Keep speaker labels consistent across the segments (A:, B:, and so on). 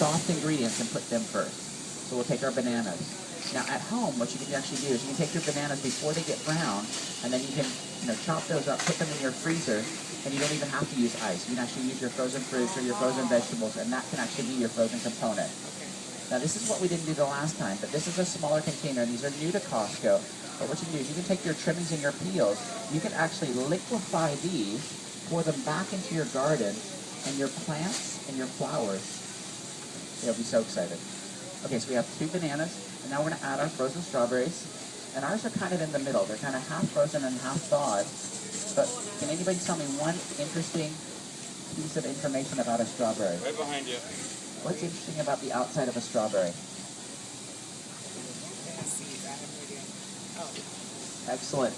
A: soft ingredients and put them first. So we'll take our bananas. Now at home, what you can actually do is you can take your bananas before they get brown, and then you can chop those up, put them in your freezer, and you don't even have to use ice. You can actually use your frozen fruits or your frozen vegetables, and that can actually be your frozen component. Now this is what we didn't do the last time, but this is a smaller container. These are new to Costco. But what you can do is you can take your trimmings and your peels. You can actually liquefy these, pour them back into your garden, and your plants and your flowers, they'll be so excited. Okay, so we have 2 bananas, and now we're going to add our frozen strawberries. And ours are kind of in the middle. They're kind of half frozen and half thawed. But can anybody tell me one interesting piece of information about a strawberry?
B: Right behind you.
A: What's interesting about the outside of a strawberry? Excellent.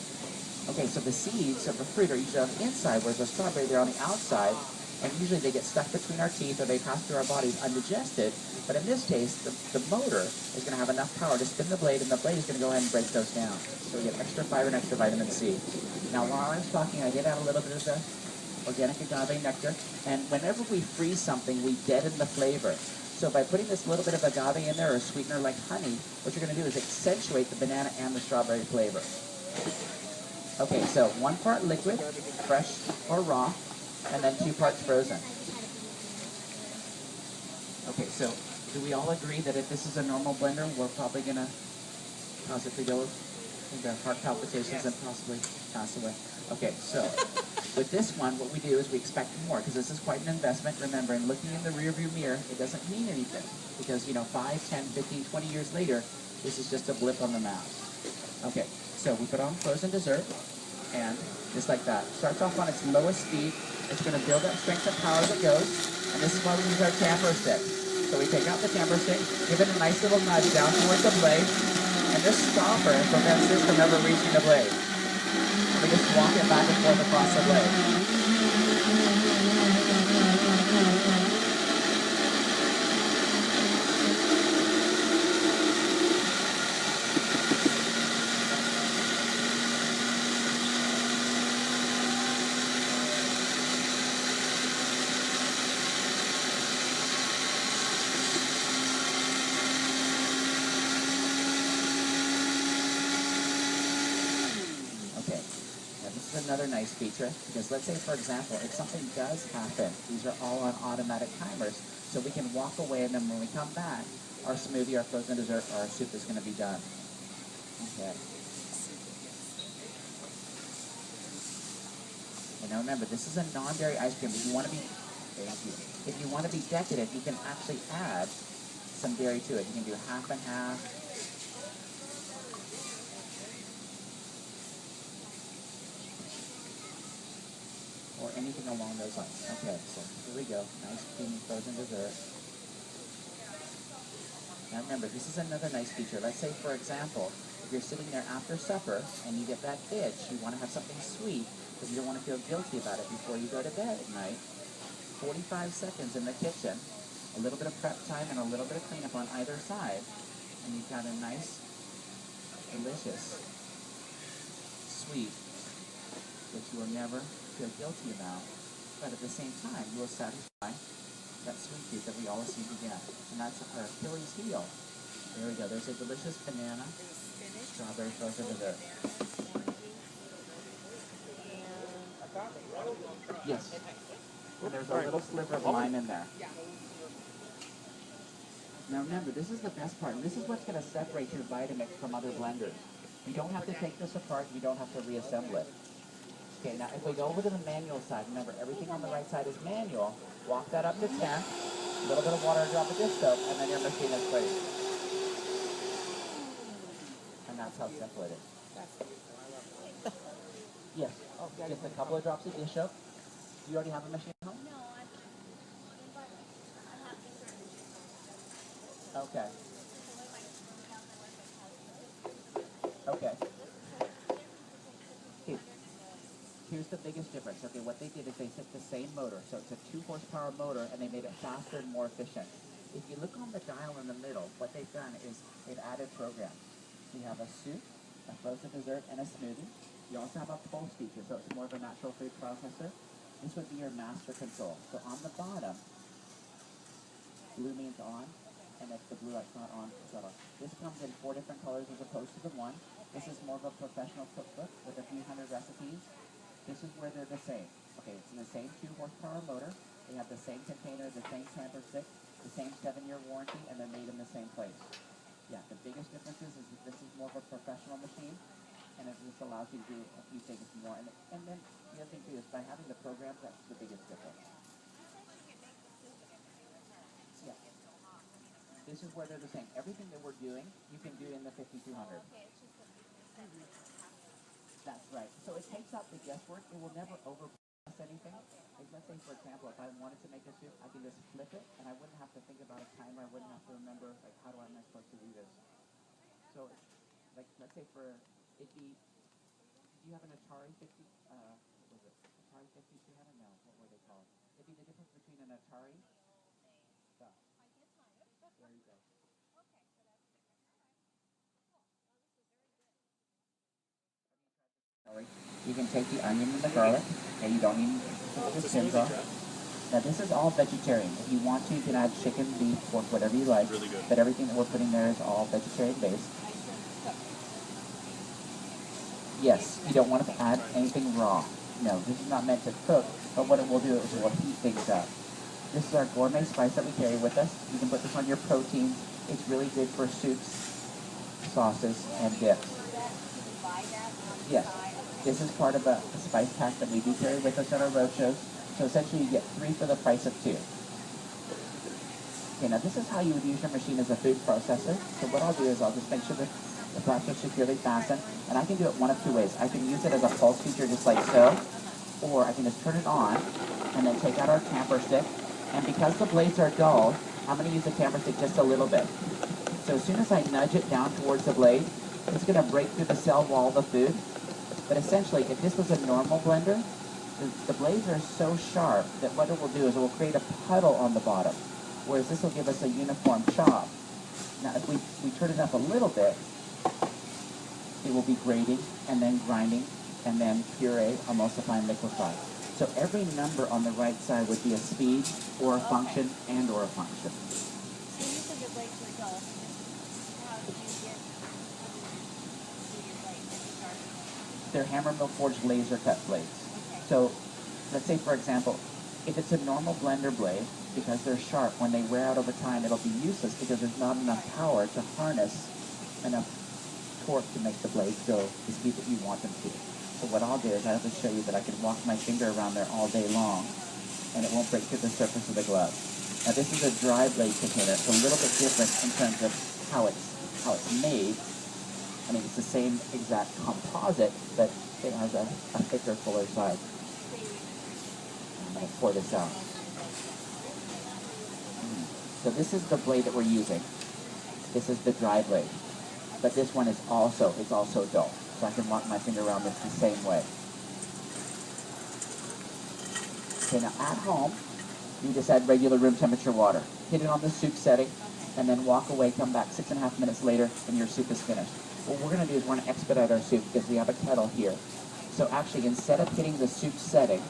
A: Okay, so the seeds of the fruit are usually on the inside, whereas the strawberry, they're on the outside, and usually they get stuck between our teeth or they pass through our bodies undigested. But in this case, the motor is going to have enough power to spin the blade, and the blade is going to go ahead and break those down. So we get extra fiber and extra vitamin C. Now, while I was talking, I did add a little bit of the organic agave nectar, and whenever we freeze something, we deaden the flavor. So by putting this little bit of agave in there, or a sweetener like honey, what you're going to do is accentuate the banana and the strawberry flavor. Okay, so 1 part liquid, fresh or raw, and then 2 parts frozen. Okay, so do we all agree that if this is a normal blender, we're probably going to cause it to go into heart palpitations and possibly pass away? Okay, so with this one, what we do is we expect more, because this is quite an investment. Remember, in looking in the rearview mirror, it doesn't mean anything, because 5, 10, 15, 20 years later, this is just a blip on the map. Okay, so we put on frozen dessert, and just like that. Starts off on its lowest speed. It's going to build up strength and power as it goes, and this is why we use our tamper stick. So we take out the tamper stick, give it a nice little nudge down towards the blade, and this stopper prevents this from ever reaching the blade. We just walk it back and forth across the blade. Another nice feature, because let's say, for example, if something does happen, these are all on automatic timers, so we can walk away, and then when we come back, our smoothie, our frozen dessert, or our soup is going to be done. Okay. And now remember, this is a non-dairy ice cream. If you want to be, if you want to be decadent, you can actually add some dairy to it. You can do half and half. Or anything along those lines. Okay, so here we go. Nice creamy frozen dessert. Now remember, this is another nice feature. Let's say, for example, if you're sitting there after supper and you get that itch, you want to have something sweet, but you don't want to feel guilty about it before you go to bed at night. 45 seconds in the kitchen, a little bit of prep time and a little bit of cleanup on either side, and you've got a nice, delicious, sweet, which you will never feel guilty about, but at the same time, you will satisfy that sweet tooth that we all seem to get. And that's our Achilles heel. There we go. There's a delicious banana, strawberry frozen dessert. Yes. And there's a little sliver of lime in there. Now remember, this is the best part, and this is what's going to separate your Vitamix from other blenders. You don't have to take this apart. You don't have to reassemble it. Okay, now if we go over to the manual side, remember everything on the right side is manual. Walk that up to 10, a little bit of water, drop of dish soap, and then your machine is ready. And that's how simple it is. Yes, just a couple of drops of dish soap. Do you already have a machine at home?
C: No, I have to.
A: Okay. Okay. Here's the biggest difference. Okay, what they did is they took the same motor, so it's a 2-horsepower motor, and they made it faster and more efficient. If you look on the dial in the middle, what they've done is they've added programs. You have a soup, a frozen dessert, and a smoothie. You also have a pulse feature, so it's more of a natural food processor. This would be your master control. So on the bottom, Blue means on, and if the blue light's not on, shut off. This comes in 4 different colors as opposed to the one. This is more of a professional cookbook with a few hundred recipes. This is where they're the same. Okay, it's in the same 2 horsepower motor. They have the same container, the same tamper stick, the same 7-year warranty, and they're made in the same place. Yeah, the biggest difference is that this is more of a professional machine, and it just allows you to do a few things more. And then the other thing too is by having the programs, that's the biggest difference. Yeah. This is where they're the same. Everything that we're doing, you can do in the 5200. That's right. So it takes out the guesswork. It will never overprocess anything. Like let's say, for example, if I wanted to make a soup, I can just flip it, and I wouldn't have to think about a timer. I wouldn't have to remember, like, how am I supposed to do this? So, it's, like, let's say for, it'd be, do you have an Atari 50, what was it? Atari 5200? No, what were they called? It'd be the difference between an Atari. Yeah. There you go. You can take the onion and the garlic, and you don't need to put the skins off. Now this is all vegetarian. If you want to, you can add chicken, beef, pork, whatever you like. Really good. But everything that we're putting there is all vegetarian based. Yes, you don't want to add anything raw. No, this is not meant to cook, but what it will do is it will heat things up. This is our gourmet spice that we carry with us. You can put this on your proteins. It's really good for soups, sauces, and dips. Yes. This is part of a spice pack that we do carry with us at our roadshows. So essentially you get 3 for the price of 2. Okay, now this is how you would use your machine as a food processor. So what I'll do is I'll just make sure that the plastic is securely fastened. And I can do it one of 2 ways. I can use it as a pulse feature just like so. Or I can just turn it on and then take out our tamper stick. And because the blades are dull, I'm going to use the tamper stick just a little bit. So as soon as I nudge it down towards the blade, it's going to break through the cell wall of the food. But essentially, if this was a normal blender, the blades are so sharp that what it will do is it will create a puddle on the bottom, whereas this will give us a uniform chop. Now, if we turn it up a little bit, it will be grating, and then grinding, and then puree, emulsify, and liquefy. So every number on the right side would be a speed, or a function, and or a function.
B: So you said the blades were dull. How did you get your blades?
A: They're hammer mill forged laser cut blades.
B: Okay.
A: So let's say, for example, if it's a normal blender blade, because they're sharp, when they wear out over time, it'll be useless because there's not enough power to harness enough torque to make the blades go the speed that you want them to. So what I'll do is I'll just show you that I can walk my finger around there all day long, and it won't break through the surface of the glove. Now this is a dry blade container. It's a little bit different in terms of how it's made. I mean, it's the same exact composite, but it has a thicker, fuller side. I'm going to pour this out. So this is the blade that we're using. This is the dry blade. But this one is also dull. So I can walk my finger around this the same way. Okay, now at home, you just add regular room temperature water. Hit it on the soup setting, and then walk away, come back 6.5 minutes later, and your soup is finished. What we're going to do is we're going to expedite our soup because we have a kettle here. So actually, instead of hitting the soup setting,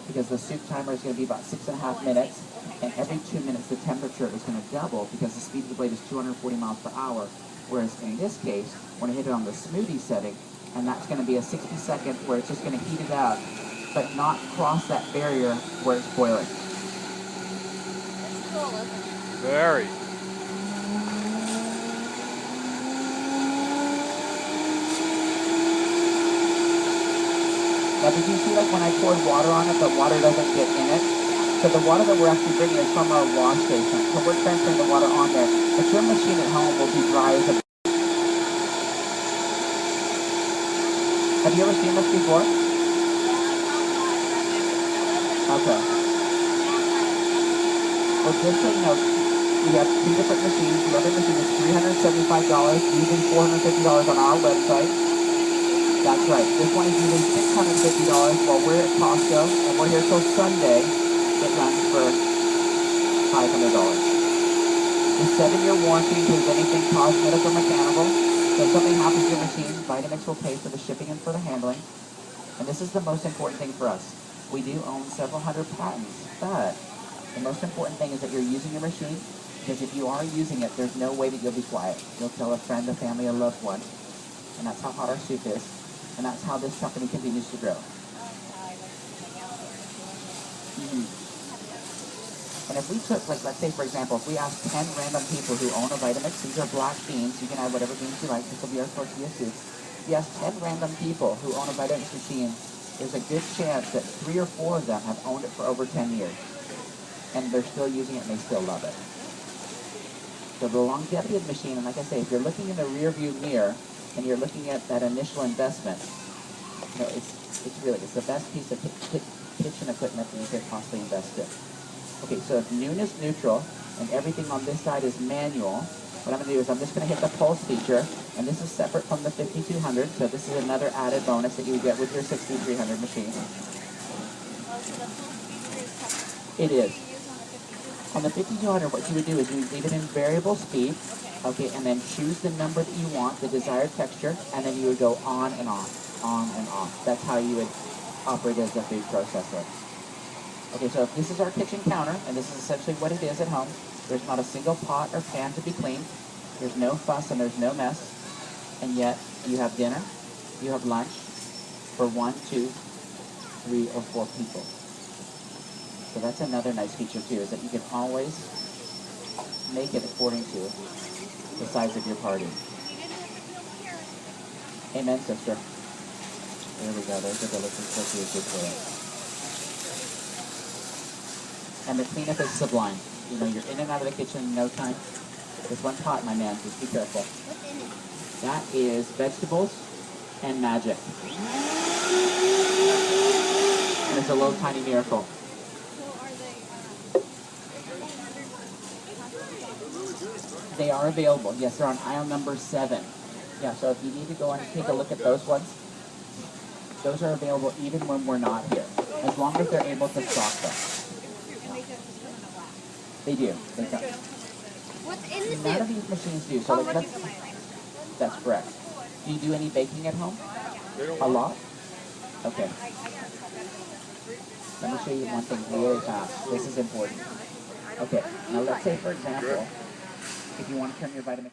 A: because the soup timer is going to be about 6.5 minutes, and every 2 minutes the temperature is going to double because the speed of the blade is 240 miles per hour. Whereas in this case, we're going to hit it on the smoothie setting, and that's going to be a 60-second where it's just going to heat it up, but not cross that barrier where it's boiling.
B: That's cool, isn't it?
C: Very.
A: Now, did you see, like, when I poured water on it, but water doesn't get in it? So the water that we're actually bringing is from our wash station. So we're transferring the water on there. But your machine at home will be dry as a... Have you ever seen this before? Okay. Well, just so you know, we have 2 different machines. The other machine is $375, using $450 on our website. That's right. This one is using $650 while we're at Costco, and we're here till Sunday. It runs for $500. The 7-year warranty includes anything cosmetic or mechanical. So if something happens to your machine, Vitamix will pay for the shipping and for the handling. And this is the most important thing for us. We do own several hundred patents, but the most important thing is that you're using your machine Because if you are using it, there's no way that you'll be quiet. You'll tell a friend, a family, a loved one. And that's how hot our soup is. And that's how this company continues to grow. And if we took, like, let's say, for example, if we asked 10 random people who own a Vitamix, these are black beans, you can add whatever beans you like, this will be our tortilla soup. If you ask 10 random people who own a Vitamix machine, there's a good chance that 3 or 4 of them have owned it for over 10 years. And they're still using it and they still love it. So the longevity of the machine, and like I say, if you're looking in the rear view mirror and you're looking at that initial investment, you know, it's the best piece of kitchen equipment that you could possibly invest in. Okay, so if noon is neutral and everything on this side is manual, what I'm going to do is I'm just going to hit the pulse feature, and this is separate from the 5200, so this is another added bonus that you would get with your 6300 machine. It is. On the 5200, what you would do is you would leave it in variable speed, okay, and then choose the number that you want, the desired texture, and then you would go on and off, on and off. That's how you would operate as a food processor. Okay, so if this is our kitchen counter, and this is essentially what it is at home. There's not a single pot or pan to be cleaned. There's no fuss and there's no mess. And yet, you have dinner, you have lunch for 1, 2, 3, or 4 people. So that's another nice feature too, is that you can always make it according to the size of your party. Amen, sister. There we go, there's a delicious cookie for it. And the cleanup is sublime. You know, you're in and out of the kitchen in no time. There's one pot, my man, just be careful.
B: What's in it?
A: That is vegetables and magic. And it's a little tiny miracle. They are available. Yes, they're on aisle number 7. Yeah, so if you need to go and take a look at those ones, those are available even when we're not here, as long as they're able to stock them. They do. They come.
B: What's in the soup?
A: None of these machines do. So like, that's correct. Do you do any baking at home? A lot? Okay. Let me show you one thing really fast. This is important. Okay. Now let's say, for example, if you want to turn your Vitamix